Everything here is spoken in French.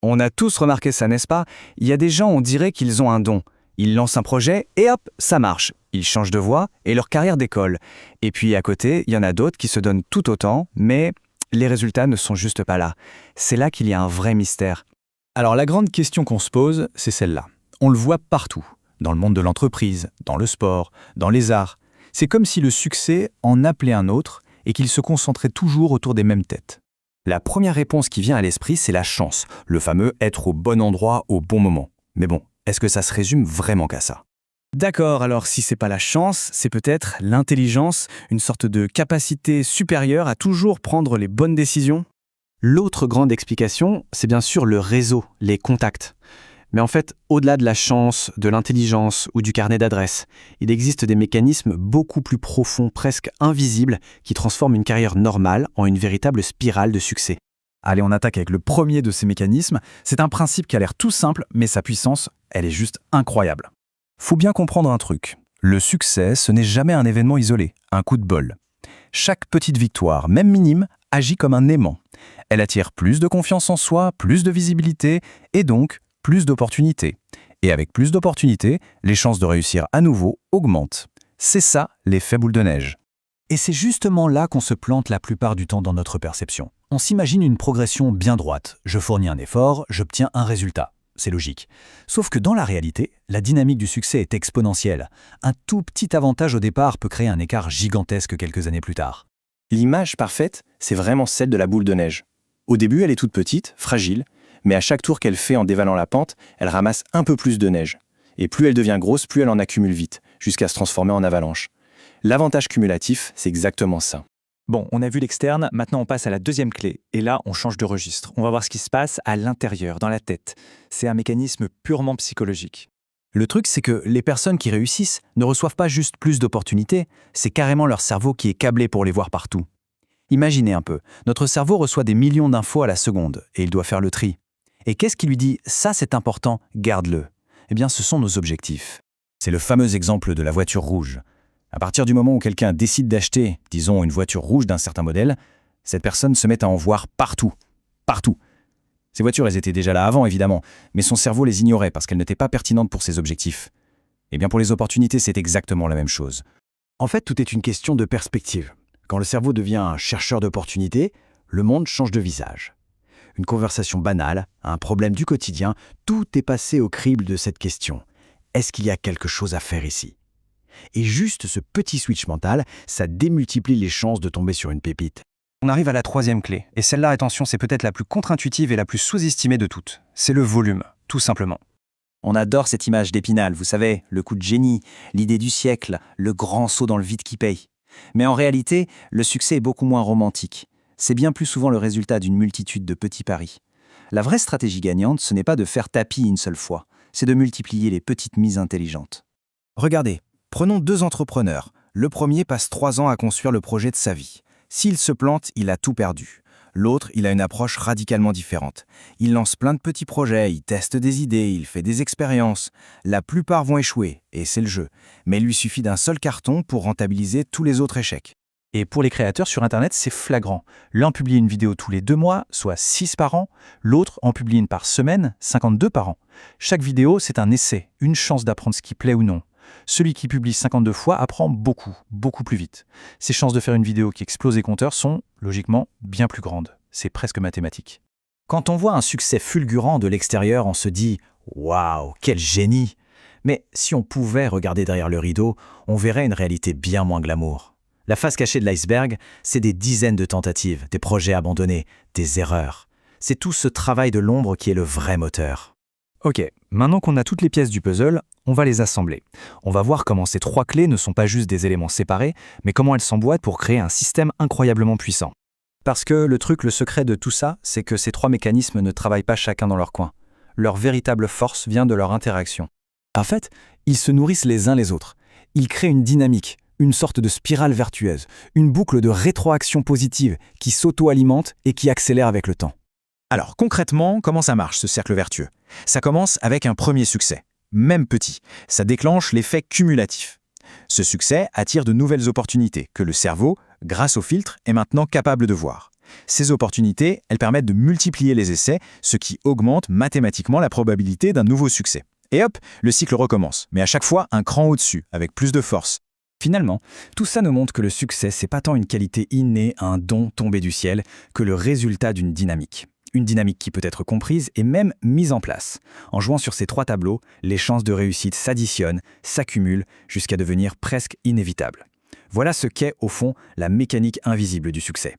On a tous remarqué ça, n'est-ce pas? Il y a des gens, on dirait qu'ils ont un don. Ils lancent un projet et hop, ça marche. Ils changent de voie et leur carrière décolle. Et puis à côté, il y en a d'autres qui se donnent tout autant, mais les résultats ne sont juste pas là. C'est là qu'il y a un vrai mystère. Alors la grande question qu'on se pose, c'est celle-là. On le voit partout, dans le monde de l'entreprise, dans le sport, dans les arts. C'est comme si le succès en appelait un autre et qu'il se concentrait toujours autour des mêmes têtes. La première réponse qui vient à l'esprit, c'est la chance, le fameux être au bon endroit au bon moment. Mais bon, est-ce que ça se résume vraiment qu'à ça? D'accord, alors si c'est pas la chance, c'est peut-être l'intelligence, une sorte de capacité supérieure à toujours prendre les bonnes décisions? L'autre grande explication, c'est bien sûr le réseau, les contacts. Mais en fait, au-delà de la chance, de l'intelligence ou du carnet d'adresses, il existe des mécanismes beaucoup plus profonds, presque invisibles, qui transforment une carrière normale en une véritable spirale de succès. Allez, on attaque avec le premier de ces mécanismes. C'est un principe qui a l'air tout simple, mais sa puissance, elle est juste incroyable. Faut bien comprendre un truc. Le succès, ce n'est jamais un événement isolé, un coup de bol. Chaque petite victoire, même minime, agit comme un aimant. Elle attire plus de confiance en soi, plus de visibilité, et donc plus d'opportunités. Et avec plus d'opportunités, les chances de réussir à nouveau augmentent. C'est ça, l'effet boule de neige. Et c'est justement là qu'on se plante la plupart du temps dans notre perception. On s'imagine une progression bien droite. Je fournis un effort, j'obtiens un résultat. C'est logique. Sauf que dans la réalité, la dynamique du succès est exponentielle. Un tout petit avantage au départ peut créer un écart gigantesque quelques années plus tard. L'image parfaite, c'est vraiment celle de la boule de neige. Au début, elle est toute petite, fragile, mais à chaque tour qu'elle fait en dévalant la pente, elle ramasse un peu plus de neige. Et plus elle devient grosse, plus elle en accumule vite, jusqu'à se transformer en avalanche. L'avantage cumulatif, c'est exactement ça. Bon, on a vu l'externe, maintenant on passe à la deuxième clé. Et là, on change de registre. On va voir ce qui se passe à l'intérieur, dans la tête. C'est un mécanisme purement psychologique. Le truc, c'est que les personnes qui réussissent ne reçoivent pas juste plus d'opportunités, c'est carrément leur cerveau qui est câblé pour les voir partout. Imaginez un peu, notre cerveau reçoit des millions d'infos à la seconde, et il doit faire le tri. Et qu'est-ce qui lui dit « ça c'est important, garde-le » Eh bien, ce sont nos objectifs. C'est le fameux exemple de la voiture rouge. À partir du moment où quelqu'un décide d'acheter, disons, une voiture rouge d'un certain modèle, cette personne se met à en voir partout. Partout. Ces voitures, elles étaient déjà là avant, évidemment, mais son cerveau les ignorait parce qu'elles n'étaient pas pertinentes pour ses objectifs. Eh bien, pour les opportunités, c'est exactement la même chose. En fait, tout est une question de perspective. Quand le cerveau devient un chercheur d'opportunités, le monde change de visage. Une conversation banale, un problème du quotidien, tout est passé au crible de cette question. Est-ce qu'il y a quelque chose à faire ici? Et juste ce petit switch mental, ça démultiplie les chances de tomber sur une pépite. On arrive à la troisième clé, et celle-là, attention, c'est peut-être la plus contre-intuitive et la plus sous-estimée de toutes. C'est le volume, tout simplement. On adore cette image d'Épinal, vous savez, le coup de génie, l'idée du siècle, le grand saut dans le vide qui paye. Mais en réalité, le succès est beaucoup moins romantique. C'est bien plus souvent le résultat d'une multitude de petits paris. La vraie stratégie gagnante, ce n'est pas de faire tapis une seule fois, c'est de multiplier les petites mises intelligentes. Regardez, prenons deux entrepreneurs. Le premier passe 3 ans à construire le projet de sa vie. S'il se plante, il a tout perdu. L'autre, il a une approche radicalement différente. Il lance plein de petits projets, il teste des idées, il fait des expériences. La plupart vont échouer, et c'est le jeu. Mais il lui suffit d'un seul carton pour rentabiliser tous les autres échecs. Et pour les créateurs sur Internet, c'est flagrant. L'un publie une vidéo tous les 2 mois, soit 6 par an. L'autre en publie une par semaine, 52 par an. Chaque vidéo, c'est un essai, une chance d'apprendre ce qui plaît ou non. Celui qui publie 52 fois apprend beaucoup, beaucoup plus vite. Ses chances de faire une vidéo qui explose les compteurs sont, logiquement, bien plus grandes. C'est presque mathématique. Quand on voit un succès fulgurant de l'extérieur, on se dit « Waouh, quel génie !» Mais si on pouvait regarder derrière le rideau, on verrait une réalité bien moins glamour. La face cachée de l'iceberg, c'est des dizaines de tentatives, des projets abandonnés, des erreurs. C'est tout ce travail de l'ombre qui est le vrai moteur. Ok, maintenant qu'on a toutes les pièces du puzzle, on va les assembler. On va voir comment ces 3 clés ne sont pas juste des éléments séparés, mais comment elles s'emboîtent pour créer un système incroyablement puissant. Parce que le secret de tout ça, c'est que ces 3 mécanismes ne travaillent pas chacun dans leur coin. Leur véritable force vient de leur interaction. En fait, ils se nourrissent les uns les autres. Ils créent une dynamique, une sorte de spirale vertueuse, une boucle de rétroaction positive qui s'auto-alimente et qui accélère avec le temps. Alors concrètement, comment ça marche ce cercle vertueux? Ça commence avec un premier succès, même petit. Ça déclenche l'effet cumulatif. Ce succès attire de nouvelles opportunités que le cerveau, grâce au filtre, est maintenant capable de voir. Ces opportunités, elles permettent de multiplier les essais, ce qui augmente mathématiquement la probabilité d'un nouveau succès. Et hop, le cycle recommence, mais à chaque fois un cran au-dessus, avec plus de force. Finalement, tout ça nous montre que le succès, c'est pas tant une qualité innée, un don tombé du ciel, que le résultat d'une dynamique. Une dynamique qui peut être comprise et même mise en place. En jouant sur ces 3 tableaux, les chances de réussite s'additionnent, s'accumulent, jusqu'à devenir presque inévitables. Voilà ce qu'est, au fond, la mécanique invisible du succès.